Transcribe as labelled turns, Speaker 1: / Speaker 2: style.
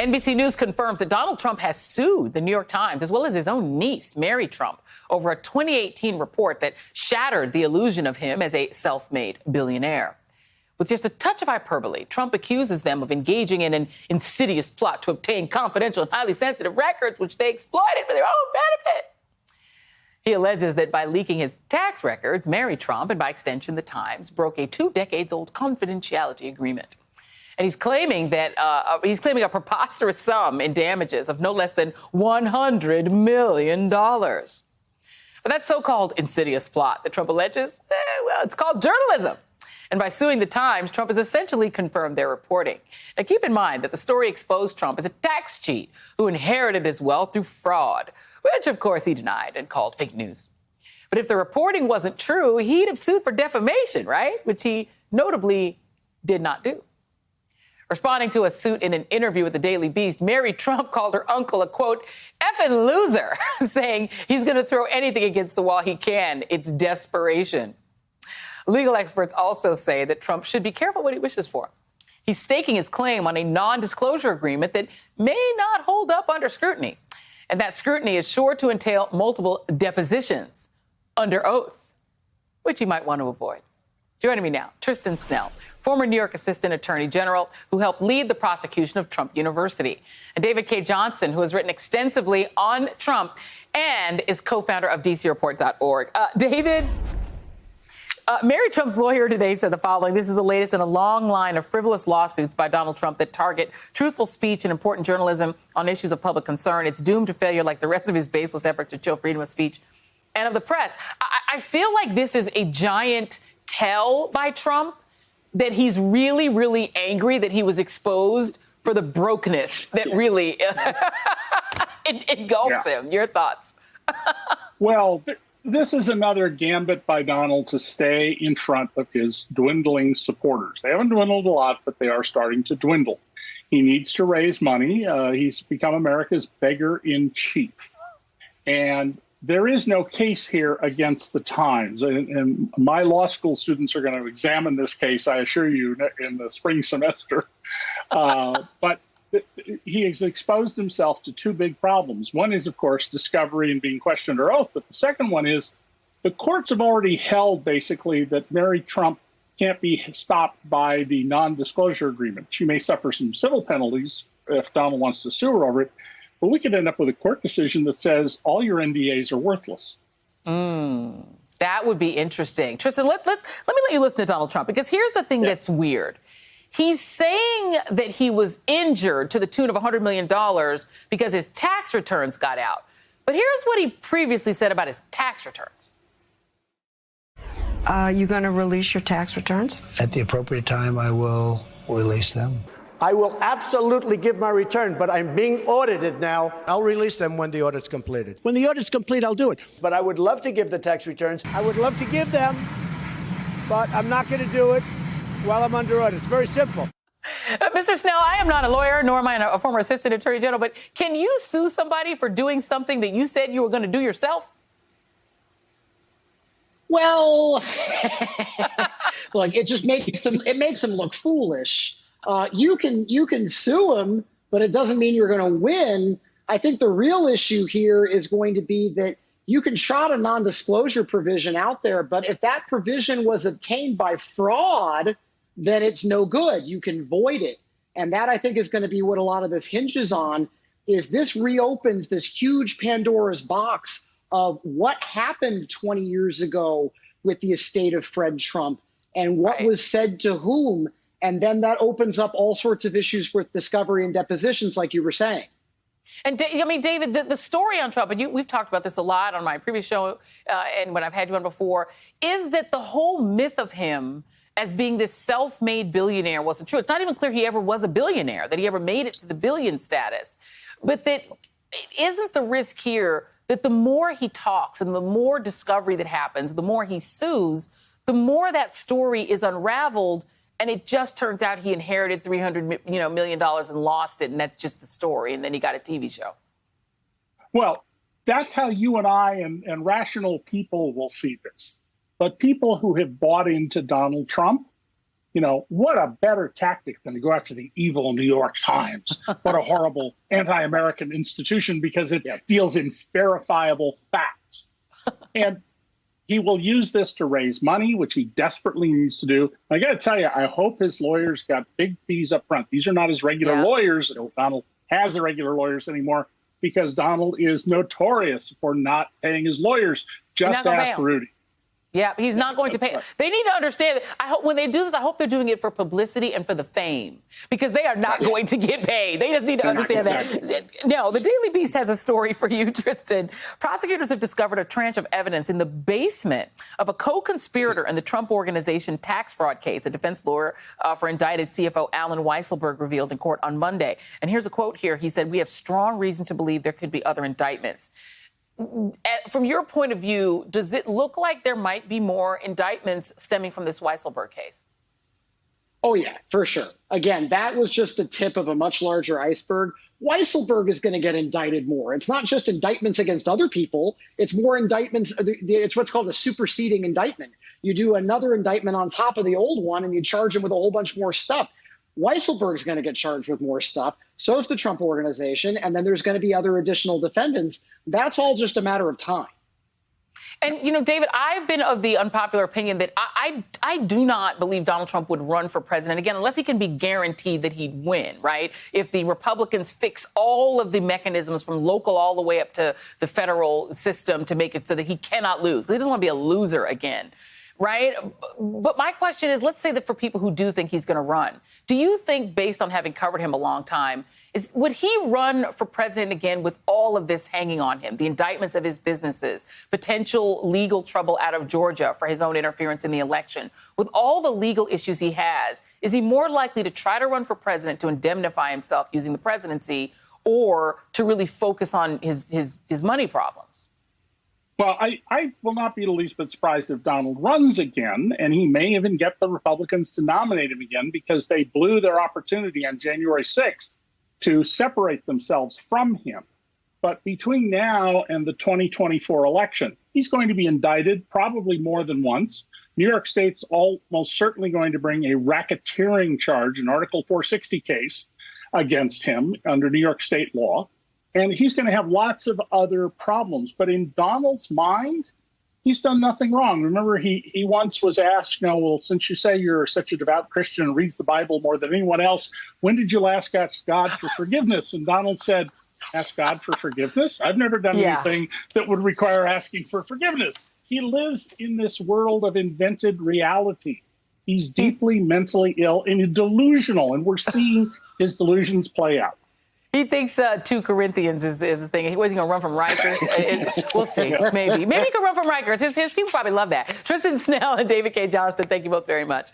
Speaker 1: NBC News confirms that Donald Trump has sued the New York Times, as well as his own niece, Mary Trump, over a 2018 report that shattered the illusion of him as a self-made billionaire. With just a touch of hyperbole, Trump accuses them of engaging in an insidious plot to obtain confidential and highly sensitive records, which they exploited for their own benefit. He alleges that by leaking his tax records, Mary Trump, and by extension the Times, broke a 2 decades-old confidentiality agreement. And he's claiming a preposterous sum in damages of no less than $100 million. But that so-called insidious plot that Trump alleges, well, it's called journalism. And by suing the Times, Trump has essentially confirmed their reporting. Now, keep in mind that the story exposed Trump as a tax cheat who inherited his wealth through fraud, which, of course, he denied and called fake news. But if the reporting wasn't true, he'd have sued for defamation, right? Which he notably did not do. Responding to a suit in an interview with the Daily Beast, Mary Trump called her uncle a, quote, effing loser, saying he's going to throw anything against the wall he can. It's desperation. Legal experts also say that Trump should be careful what he wishes for. He's staking his claim on a non-disclosure agreement that may not hold up under scrutiny. And that scrutiny is sure to entail multiple depositions under oath, which he might want to avoid. Joining me now, Tristan Snell, former New York Assistant Attorney General who helped lead the prosecution of Trump University, and David K. Johnston, who has written extensively on Trump and is co-founder of DCReport.org. David, Mary Trump's lawyer today said the following: this is the latest in a long line of frivolous lawsuits by Donald Trump that target truthful speech and important journalism on issues of public concern. It's doomed to failure like the rest of his baseless efforts to chill freedom of speech and of the press. I feel like this is a giant tell by Trump that he's really, really angry that he was exposed for the brokenness that really engulfs him. Your thoughts?
Speaker 2: Well, this is another gambit by Donald to stay in front of his dwindling supporters. They haven't dwindled a lot, but they are starting to dwindle. He needs to raise money. He's become America's beggar in chief. And there is no case here against the Times. And my law school students are going to examine this case, I assure you, in the spring semester. But he has exposed himself to 2 big problems. One is, of course, discovery and being questioned under oath. But the second one is the courts have already held, basically, that Mary Trump can't be stopped by the non-disclosure agreement. She may suffer some civil penalties if Donald wants to sue her over it. But we could end up with a court decision that says all your NDAs are worthless.
Speaker 1: That would be interesting. Tristan, let me let you listen to Donald Trump, because here's the thing that's weird. He's saying that he was injured to the tune of $100 million because his tax returns got out. But here's what he previously said about his tax returns.
Speaker 3: You going to release your tax returns?
Speaker 4: At the appropriate time, I will release them.
Speaker 5: I will absolutely give my return, but I'm being audited now. I'll release them when the audit's completed. When the audit's complete, I'll do it. But I would love to give the tax returns. I would love to give them, but I'm not going to do it while I'm under audit. It's very simple.
Speaker 1: Mr. Snell, I am not a lawyer, nor am I a former assistant attorney general, but can you sue somebody for doing something that you said you were going to do yourself?
Speaker 6: Well, look, it just makes them look foolish. You can sue him, but it doesn't mean you're going to win. I think the real issue here is going to be that you can trot a non-disclosure provision out there, but if that provision was obtained by fraud, then it's no good. You can void it. And that, I think, is going to be what a lot of this hinges on, is this reopens this huge Pandora's box of what happened 20 years ago with the estate of Fred Trump and what was said to whom. And then that opens up all sorts of issues with discovery and depositions, like you were saying.
Speaker 1: And I mean, David, the story on Trump, and we've talked about this a lot on my previous show and when I've had you on before, is that the whole myth of him as being this self-made billionaire wasn't true. It's not even clear he ever was a billionaire, that he ever made it to the billion status. But that isn't the risk here that the more he talks and the more discovery that happens, the more he sues, the more that story is unraveled. And it just turns out he inherited $300 million and lost it. And that's just the story. And then he got a TV show.
Speaker 2: Well, that's how you and I and rational people will see this. But people who have bought into Donald Trump, what a better tactic than to go after the evil New York Times. What a horrible anti-American institution, because it deals in verifiable facts. And he will use this to raise money, which he desperately needs to do. I got to tell you, I hope his lawyers got big fees up front. These are not his regular lawyers. Donald has the regular lawyers anymore, because Donald is notorious for not paying his lawyers. Just ask Rudy.
Speaker 1: Yeah, he's not going to pay. They need to understand that. I hope when they do this, I hope they're doing it for publicity and for the fame, because they are not going to get paid. They just need to understand that. No, the Daily Beast has a story for you, Tristan. Prosecutors have discovered a tranche of evidence in the basement of a co-conspirator in the Trump Organization tax fraud case. A defense lawyer for indicted CFO Alan Weisselberg revealed in court on Monday. And here's a quote here. He said, "We have strong reason to believe there could be other indictments." From your point of view, does it look like there might be more indictments stemming from this Weisselberg case?
Speaker 6: Oh, yeah, for sure. Again, that was just the tip of a much larger iceberg. Weisselberg is going to get indicted more. It's not just indictments against other people. It's more indictments. It's what's called a superseding indictment. You do another indictment on top of the old one, and you charge him with a whole bunch more stuff. Weisselberg's going to get charged with more stuff. So is the Trump Organization. And then there's going to be other additional defendants. That's all just a matter of time.
Speaker 1: And, David, I've been of the unpopular opinion that I do not believe Donald Trump would run for president again unless he can be guaranteed that he'd win, right? If the Republicans fix all of the mechanisms from local all the way up to the federal system to make it so that he cannot lose. He doesn't want to be a loser again. Right? But my question is, let's say that for people who do think he's going to run, do you think, based on having covered him a long time, would he run for president again with all of this hanging on him, the indictments of his businesses, potential legal trouble out of Georgia for his own interference in the election? With all the legal issues he has, is he more likely to try to run for president to indemnify himself using the presidency, or to really focus on his money problems?
Speaker 2: Well, I will not be the least bit surprised if Donald runs again, and he may even get the Republicans to nominate him again, because they blew their opportunity on January 6th to separate themselves from him. But between now and the 2024 election, he's going to be indicted probably more than once. New York State's almost certainly going to bring a racketeering charge, an Article 460 case, against him under New York State law. And he's going to have lots of other problems. But in Donald's mind, he's done nothing wrong. Remember, he once was asked, well, since you say you're such a devout Christian and reads the Bible more than anyone else, when did you last ask God for forgiveness? And Donald said, ask God for forgiveness? I've never done anything that would require asking for forgiveness. He lives in this world of invented reality. He's deeply mentally ill and delusional, and we're seeing his delusions play out.
Speaker 1: He thinks 2 Corinthians is the thing. He wasn't going to run from Rikers. We'll see. Maybe he can run from Rikers. His people probably love that. Tristan Snell and David K. Johnston, thank you both very much.